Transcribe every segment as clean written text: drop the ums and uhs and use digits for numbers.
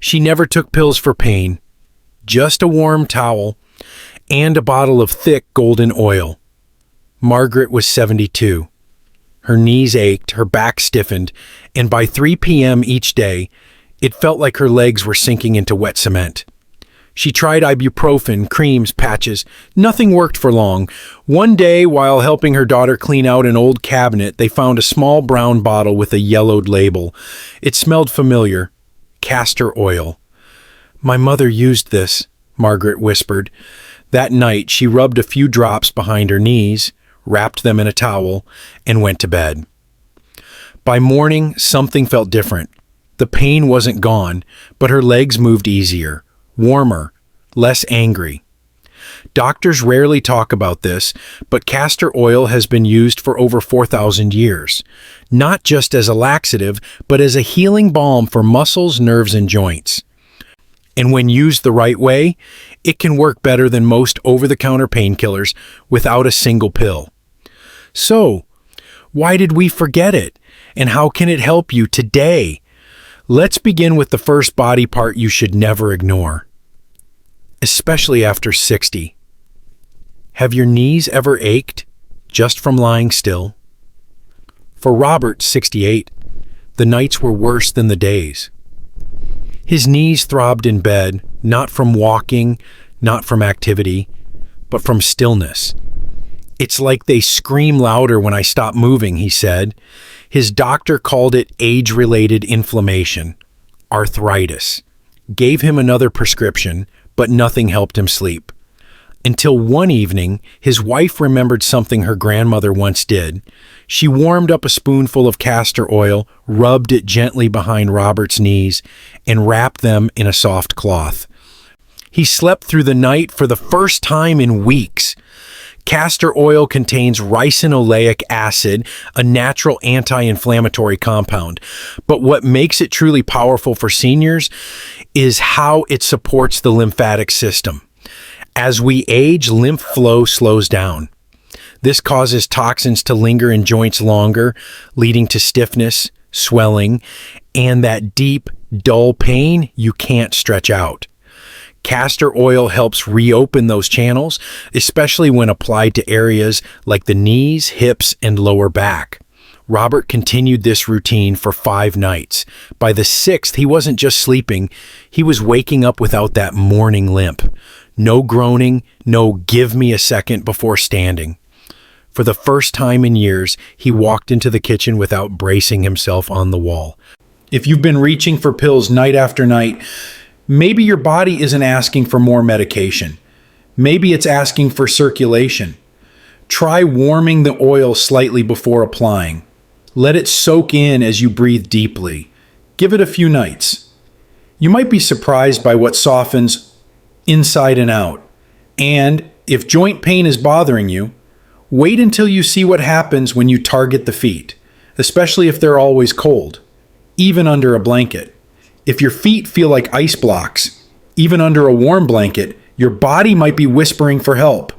She never took pills for pain, just a warm towel and a bottle of thick golden oil. Margaret was 72. Her knees ached, her back stiffened, and by 3 p.m. each day, it felt like her legs were sinking into wet cement. She tried ibuprofen, creams, patches. Nothing worked for long. One day, while helping her daughter clean out an old cabinet, they found a small brown bottle with a yellowed label. It smelled familiar. Castor oil. "My mother used this," Margaret whispered. That night, she rubbed a few drops behind her knees, wrapped them in a towel, and went to bed. By morning, something felt different. The pain wasn't gone, but her legs moved easier, warmer, less angry. Doctors rarely talk about this, but castor oil has been used for over 4,000 years, not just as a laxative, but as a healing balm for muscles, nerves, and joints. And when used the right way, it can work better than most over-the-counter painkillers without a single pill. So, why did we forget it? And how can it help you today? Let's begin with the first body part you should never ignore, especially after 60. Have your knees ever ached just from lying still? For Robert, 68, the nights were worse than the days. His knees throbbed in bed, not from walking, not from activity, but from stillness. "It's like they scream louder when I stop moving," he said. His doctor called it age-related inflammation, arthritis. Gave him another prescription, but nothing helped him sleep. Until one evening, his wife remembered something her grandmother once did. She warmed up a spoonful of castor oil, rubbed it gently behind Robert's knees, and wrapped them in a soft cloth. He slept through the night for the first time in weeks. Castor oil contains ricinoleic acid, a natural anti-inflammatory compound. But what makes it truly powerful for seniors is how it supports the lymphatic system. As we age, lymph flow slows down. This causes toxins to linger in joints longer, leading to stiffness, swelling, and that deep, dull pain you can't stretch out. Castor oil helps reopen those channels, especially when applied to areas like the knees, hips, and lower back. Robert continued this routine for 5 nights. By the 6th, he wasn't just sleeping, he was waking up without that morning limp. No groaning, no "give me a second" before standing. For the first time in years, he walked into the kitchen without bracing himself on the wall. If you've been reaching for pills night after night, maybe your body isn't asking for more medication. Maybe it's asking for circulation. Try warming the oil slightly before applying. Let it soak in as you breathe deeply. Give it a few nights. You might be surprised by what softens inside and out. And if joint pain is bothering you, wait until you see what happens when you target the feet, especially if they're always cold, even under a blanket. If your feet feel like ice blocks, even under a warm blanket, your body might be whispering for help.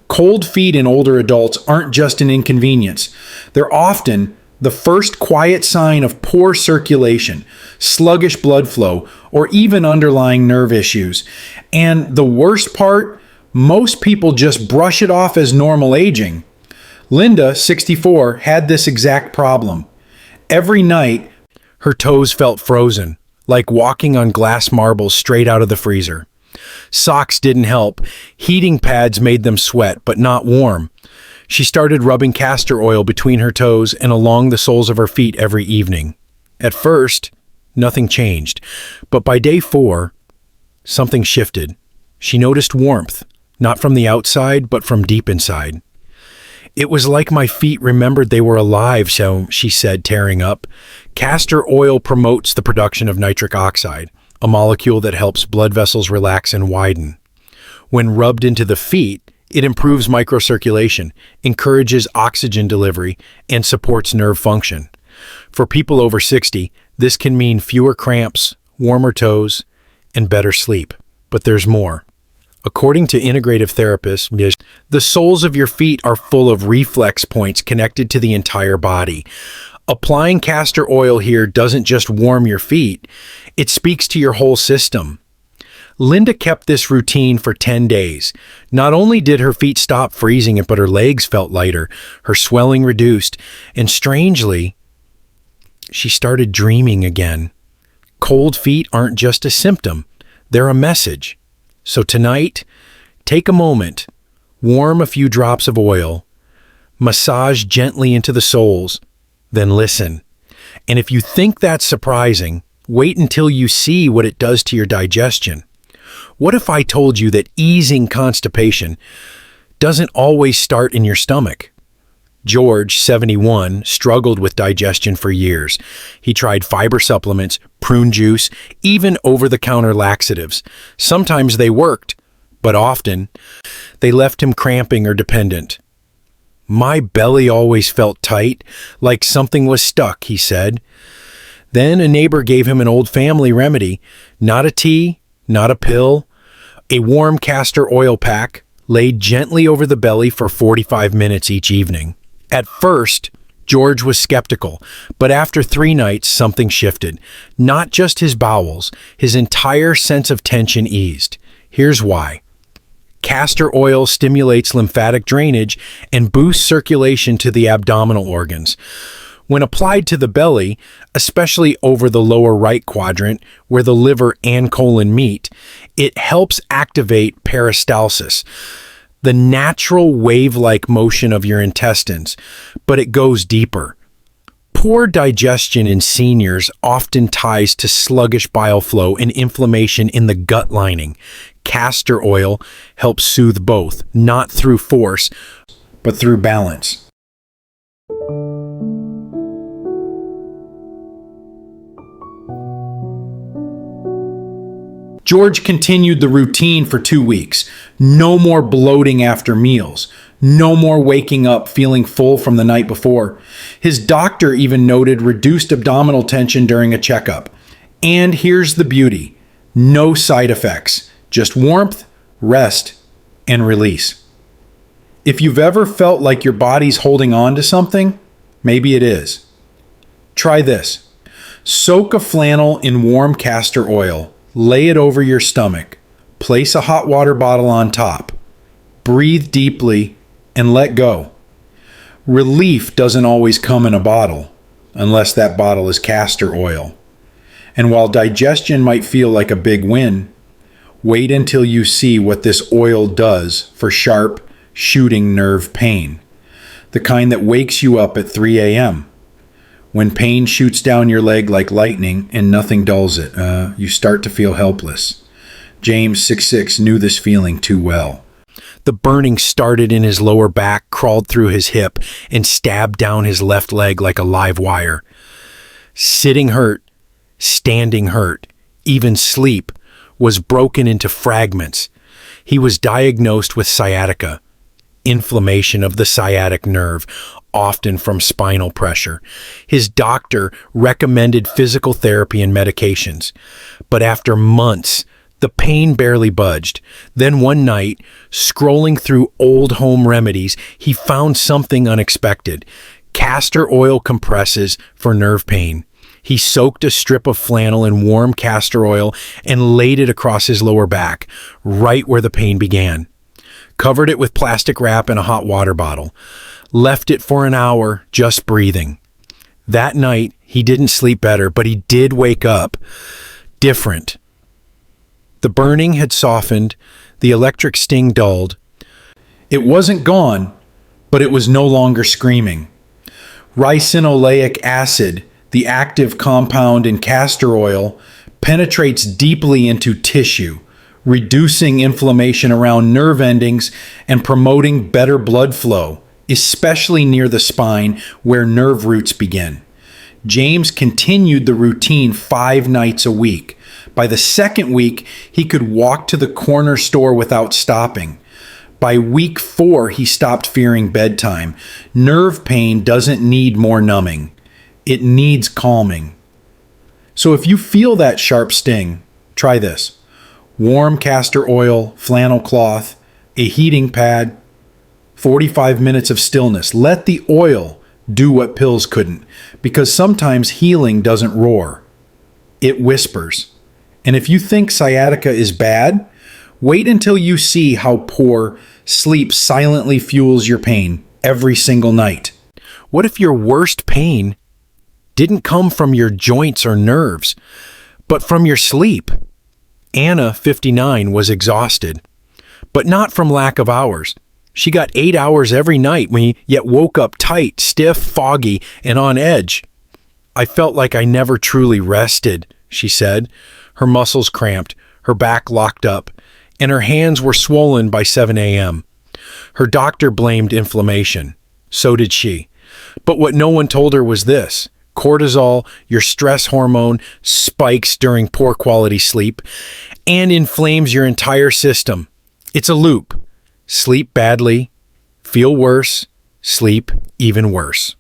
Cold feet in older adults aren't just an inconvenience. They're often the first quiet sign of poor circulation, sluggish blood flow, or even underlying nerve issues. And the worst part, most people just brush it off as normal aging. Linda, 64, had this exact problem. Every night, her toes felt frozen, like walking on glass marbles straight out of the freezer. Socks didn't help. Heating pads made them sweat, but not warm. She started rubbing castor oil between her toes and along the soles of her feet every evening. At first, nothing changed, but by day 4, something shifted. She noticed warmth, not from the outside, but from deep inside. "It was like my feet remembered they were alive," so she said, tearing up. Castor oil promotes the production of nitric oxide, a molecule that helps blood vessels relax and widen. When rubbed into the feet, it improves microcirculation, encourages oxygen delivery, and supports nerve function. For people over 60, this can mean fewer cramps, warmer toes, and better sleep. But there's more. According to integrative therapists, the soles of your feet are full of reflex points connected to the entire body. Applying castor oil here doesn't just warm your feet, it speaks to your whole system. Linda kept this routine for 10 days. Not only did her feet stop freezing, but her legs felt lighter, her swelling reduced, and strangely, she started dreaming again. Cold feet aren't just a symptom, they're a message. So tonight, take a moment, warm a few drops of oil, massage gently into the soles, then listen. And if you think that's surprising, wait until you see what it does to your digestion. What if I told you that easing constipation doesn't always start in your stomach? George, 71, struggled with digestion for years. He tried fiber supplements, prune juice, even over-the-counter laxatives. Sometimes they worked, but often they left him cramping or dependent. My belly always felt tight, like something was stuck, he said. Then a neighbor gave him an old family remedy, not a tea, not a pill, a warm castor oil pack laid gently over the belly for 45 minutes each evening. At first, George was skeptical, but after 3 nights, something shifted. Not just his bowels, his entire sense of tension eased. Here's why. Castor oil stimulates lymphatic drainage and boosts circulation to the abdominal organs. When applied to the belly, especially over the lower right quadrant where the liver and colon meet, it helps activate peristalsis, the natural wave-like motion of your intestines, but it goes deeper. Poor digestion in seniors often ties to sluggish bile flow and inflammation in the gut lining. Castor oil helps soothe both, not through force, but through balance. George continued the routine for 2 weeks. No more bloating after meals. No more waking up feeling full from the night before. His doctor even noted reduced abdominal tension during a checkup. And here's the beauty. No side effects. Just warmth, rest, and release. If you've ever felt like your body's holding on to something, maybe it is. Try this. Soak a flannel in warm castor oil. Lay it over your stomach. Place a hot water bottle on top. Breathe deeply and let go. Relief doesn't always come in a bottle, unless that bottle is castor oil. And while digestion might feel like a big win, wait until you see what this oil does for sharp, shooting nerve pain. The kind that wakes you up at 3 a.m. When pain shoots down your leg like lightning and nothing dulls it, you start to feel helpless. James, 6'6", knew this feeling too well. The burning started in his lower back, crawled through his hip, and stabbed down his left leg like a live wire. Sitting hurt, standing hurt, even sleep was broken into fragments. He was diagnosed with sciatica, inflammation of the sciatic nerve, often from spinal pressure. His doctor recommended physical therapy and medications, but after months, the pain barely budged. Then one night, scrolling through old home remedies, he found something unexpected. Castor oil compresses for nerve pain. He soaked a strip of flannel in warm castor oil and laid it across his lower back, right where the pain began. Covered it with plastic wrap and a hot water bottle. Left it for an hour, just breathing. That night, he didn't sleep better, but he did wake up different. The burning had softened, the electric sting dulled. It wasn't gone, but it was no longer screaming. Ricinoleic acid, the active compound in castor oil, penetrates deeply into tissue, reducing inflammation around nerve endings and promoting better blood flow, especially near the spine where nerve roots begin. James continued the routine 5 nights a week. By the second week, he could walk to the corner store without stopping. By week 4, he stopped fearing bedtime. Nerve pain doesn't need more numbing. It needs calming. So if you feel that sharp sting, try this. Warm castor oil, flannel cloth, a heating pad, 45 minutes of stillness. Let the oil do what pills couldn't, because sometimes healing doesn't roar. It whispers. And if you think sciatica is bad, wait until you see how poor sleep silently fuels your pain every single night. What if your worst pain didn't come from your joints or nerves, but from your sleep? Anna, 59, was exhausted, but not from lack of hours. She got 8 hours every night, yet woke up tight, stiff, foggy, and on edge. I felt like I never truly rested, she said. Her muscles cramped, her back locked up, and her hands were swollen by 7 a.m. Her doctor blamed inflammation. So did she. But what no one told her was this: cortisol, your stress hormone, spikes during poor quality sleep and inflames your entire system. It's a loop. Sleep badly, feel worse, sleep even worse.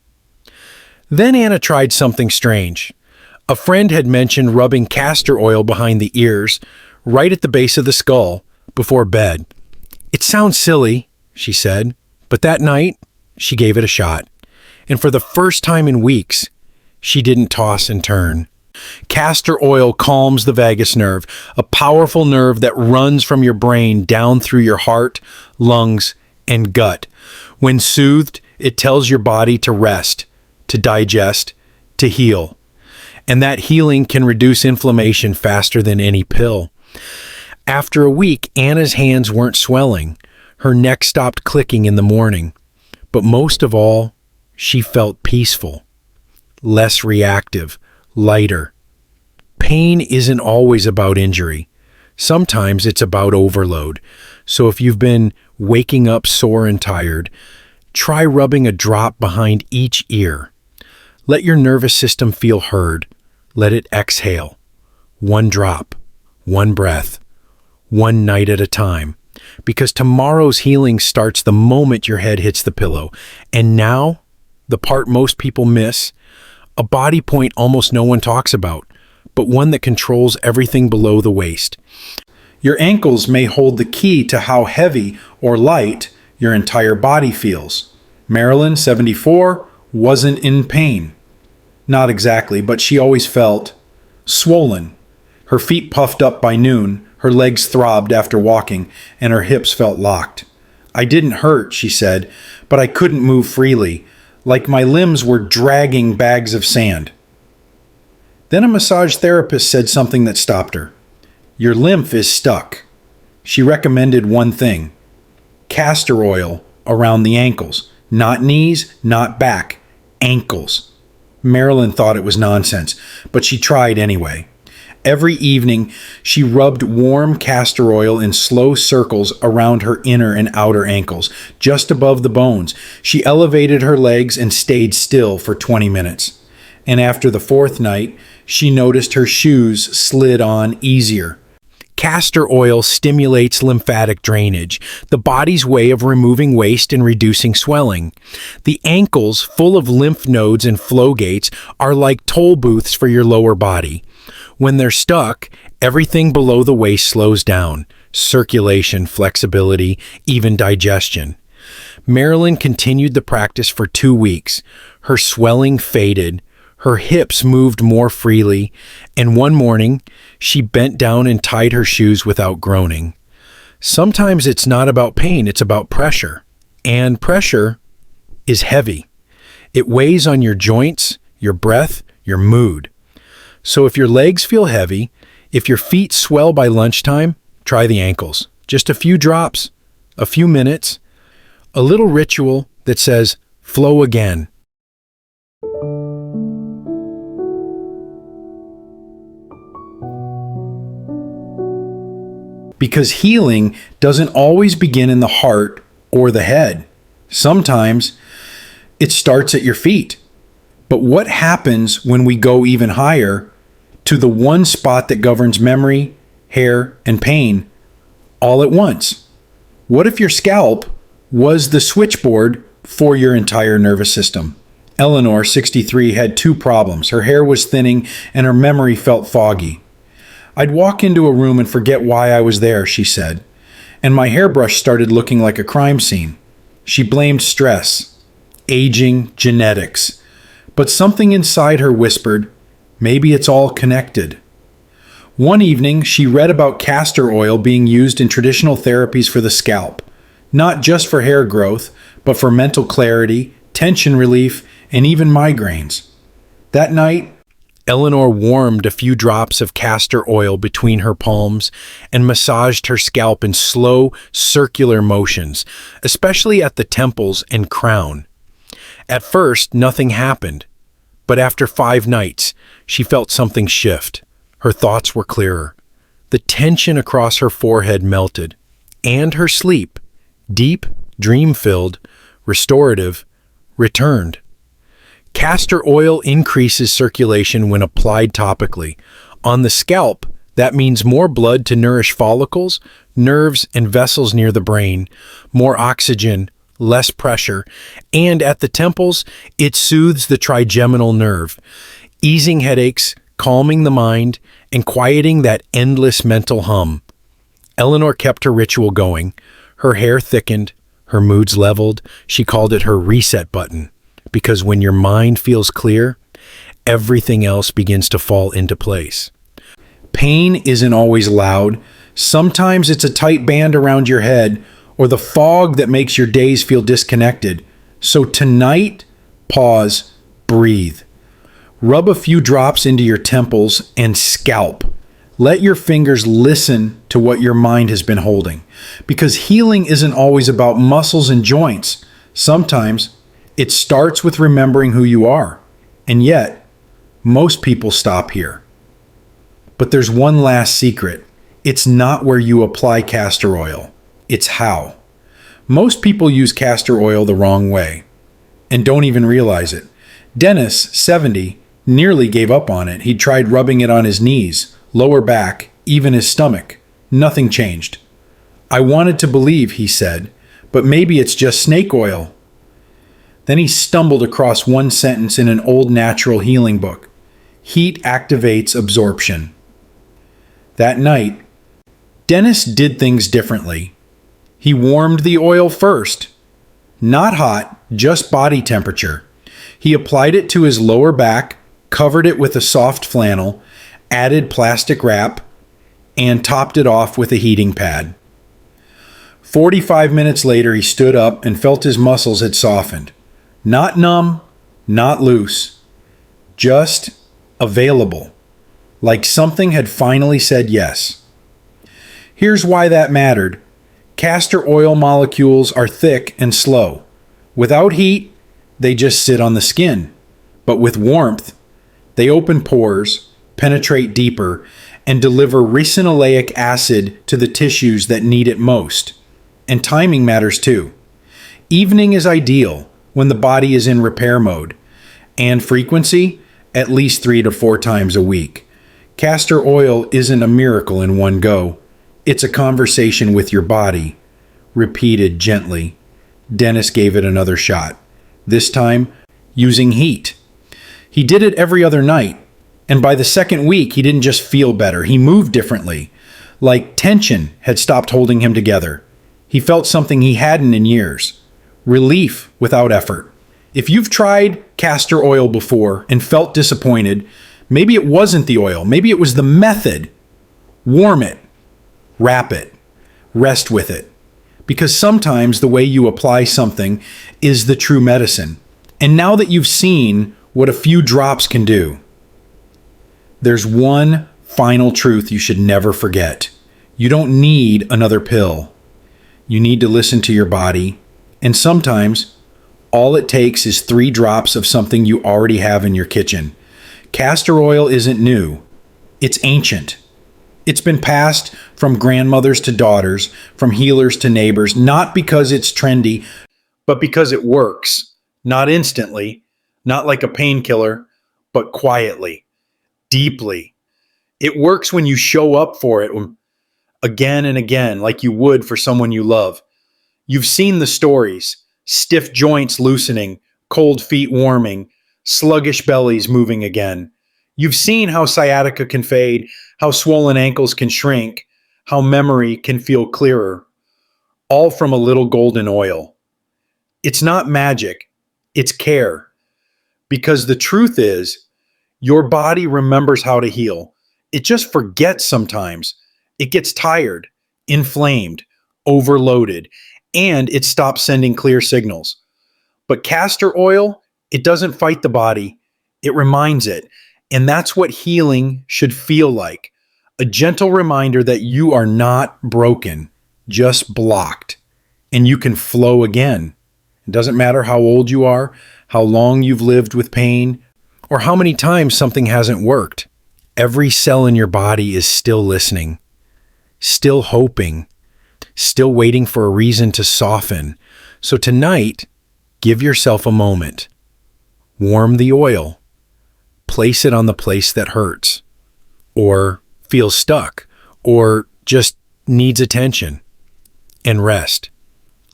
Then Anna tried something strange. A friend had mentioned rubbing castor oil behind the ears, right at the base of the skull, before bed. It sounds silly, she said, but that night, she gave it a shot. And for the first time in weeks, she didn't toss and turn. Castor oil calms the vagus nerve, a powerful nerve that runs from your brain down through your heart, lungs, and gut. When soothed, it tells your body to rest, to digest, to heal. And that healing can reduce inflammation faster than any pill. After a week, Anna's hands weren't swelling. Her neck stopped clicking in the morning. But most of all, she felt peaceful, less reactive, lighter. Pain isn't always about injury. Sometimes it's about overload. So if you've been waking up sore and tired, try rubbing a drop behind each ear. Let your nervous system feel heard. Let it exhale. One drop, one breath, one night at a time. Because tomorrow's healing starts the moment your head hits the pillow. And now, the part most people miss, a body point almost no one talks about, but one that controls everything below the waist. Your ankles may hold the key to how heavy or light your entire body feels. Marilyn, 74, wasn't in pain. Not exactly, but she always felt swollen. Her feet puffed up by noon, her legs throbbed after walking, and her hips felt locked. I didn't hurt, she said, but I couldn't move freely, like my limbs were dragging bags of sand. Then a massage therapist said something that stopped her. Your lymph is stuck. She recommended one thing: castor oil around the ankles. Not knees, not back, ankles. Marilyn thought it was nonsense, but she tried anyway. Every evening, she rubbed warm castor oil in slow circles around her inner and outer ankles, just above the bones. She elevated her legs and stayed still for 20 minutes. And after the fourth night, she noticed her shoes slid on easier. Castor oil stimulates lymphatic drainage, the body's way of removing waste and reducing swelling. The ankles, full of lymph nodes and flow gates, are like toll booths for your lower body. When they're stuck, everything below the waist slows down: circulation, flexibility, even digestion. Marilyn continued the practice for 2 weeks. Her swelling faded, her hips moved more freely, and one morning, she bent down and tied her shoes without groaning. Sometimes it's not about pain, it's about pressure. And pressure is heavy. It weighs on your joints, your breath, your mood. So if your legs feel heavy, if your feet swell by lunchtime, try the ankles. Just a few drops, a few minutes, a little ritual that says, flow again. Because healing doesn't always begin in the heart or the head. Sometimes it starts at your feet. But what happens when we go even higher to the one spot that governs memory, hair, and pain all at once? What if your scalp was the switchboard for your entire nervous system? Eleanor, 63, had 2 problems. Her hair was thinning and her memory felt foggy. I'd walk into a room and forget why I was there, she said, and my hairbrush started looking like a crime scene. She blamed stress. aging, genetics. But something inside her whispered, maybe it's all connected. One evening, she read about castor oil being used in traditional therapies for the scalp, not just for hair growth, but for mental clarity, tension relief, and even migraines. That night, Eleanor warmed a few drops of castor oil between her palms and massaged her scalp in slow, circular motions, especially at the temples and crown. At first, nothing happened, but after 5 nights, she felt something shift. Her thoughts were clearer. The tension across her forehead melted, and her sleep, deep, dream-filled, restorative, returned. Castor oil increases circulation when applied topically. On the scalp, that means more blood to nourish follicles, nerves, and vessels near the brain, more oxygen, less pressure, and at the temples, it soothes the trigeminal nerve, easing headaches, calming the mind, and quieting that endless mental hum. Eleanor kept her ritual going. Her hair thickened, her moods leveled. She called it her reset button, because when your mind feels clear, everything else begins to fall into place. Pain isn't always loud. Sometimes it's a tight band around your head or the fog that makes your days feel disconnected. So tonight, pause, breathe. Rub a few drops into your temples and scalp. Let your fingers listen to what your mind has been holding. Because healing isn't always about muscles and joints. Sometimes it starts with remembering who you are. And yet, most people stop here. But there's one last secret. It's not where you apply castor oil. It's how. Most people use castor oil the wrong way and don't even realize it. Dennis, 70, nearly gave up on it. He'd tried rubbing it on his knees, lower back, even his stomach. Nothing changed. I wanted to believe, he said, but maybe it's just snake oil. Then he stumbled across one sentence in an old natural healing book. Heat activates absorption. That night, Dennis did things differently. He warmed the oil first. Not hot, just body temperature. He applied it to his lower back, covered it with a soft flannel, added plastic wrap, and topped it off with a heating pad. 45 minutes later, he stood up and felt his muscles had softened. Not numb, not loose, just available, like something had finally said yes. Here's why that mattered. Castor oil molecules are thick and slow. Without heat, they just sit on the skin. But with warmth, they open pores, penetrate deeper, and deliver ricinoleic acid to the tissues that need it most. And timing matters too. Evening is ideal when the body is in repair mode, and frequency, at least 3 to 4 times a week. Castor oil isn't a miracle in one go. It's a conversation with your body, repeated gently. Dennis gave it another shot, this time using heat. He did it every other night, and by the second week, he didn't just feel better, he moved differently, like tension had stopped holding him together. He felt something he hadn't in years. Relief without effort. If you've tried castor oil before and felt disappointed, maybe it wasn't the oil, maybe it was the method. Warm it, wrap it, rest with it. Because sometimes the way you apply something is the true medicine. And now that you've seen what a few drops can do, there's one final truth you should never forget. You don't need another pill. You need to listen to your body. And sometimes, all it takes is 3 drops of something you already have in your kitchen. Castor oil isn't new. It's ancient. It's been passed from grandmothers to daughters, from healers to neighbors, not because it's trendy, but because it works. Not instantly, not like a painkiller, but quietly, deeply. It works when you show up for it again and again, like you would for someone you love. You've seen the stories, stiff joints loosening, cold feet warming, sluggish bellies moving again. You've seen how sciatica can fade, how swollen ankles can shrink, how memory can feel clearer, all from a little golden oil. It's not magic. It's care. Because the truth is, your body remembers how to heal. It just forgets sometimes. It gets tired, inflamed, overloaded, and it stops sending clear signals. But castor oil, it doesn't fight the body, it reminds it. And that's what healing should feel like. A gentle reminder that you are not broken, just blocked, and you can flow again. It doesn't matter how old you are, how long you've lived with pain, or how many times something hasn't worked. Every cell in your body is still listening, still hoping, still waiting for a reason to soften. So tonight, give yourself a moment. Warm the oil. Place it on the place that hurts, or feels stuck, or just needs attention. And rest.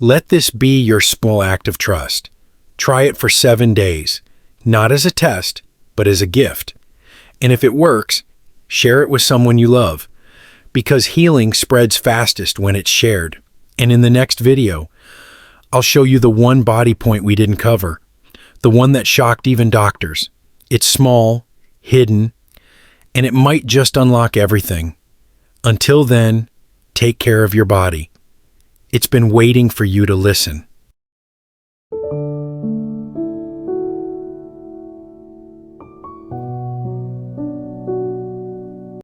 Let this be your small act of trust. Try it for 7 days, not as a test, but as a gift. And if it works, share it with someone you love, because healing spreads fastest when it's shared. And in the next video, I'll show you the one body point we didn't cover, the one that shocked even doctors. It's small, hidden, and it might just unlock everything. Until then, take care of your body. It's been waiting for you to listen.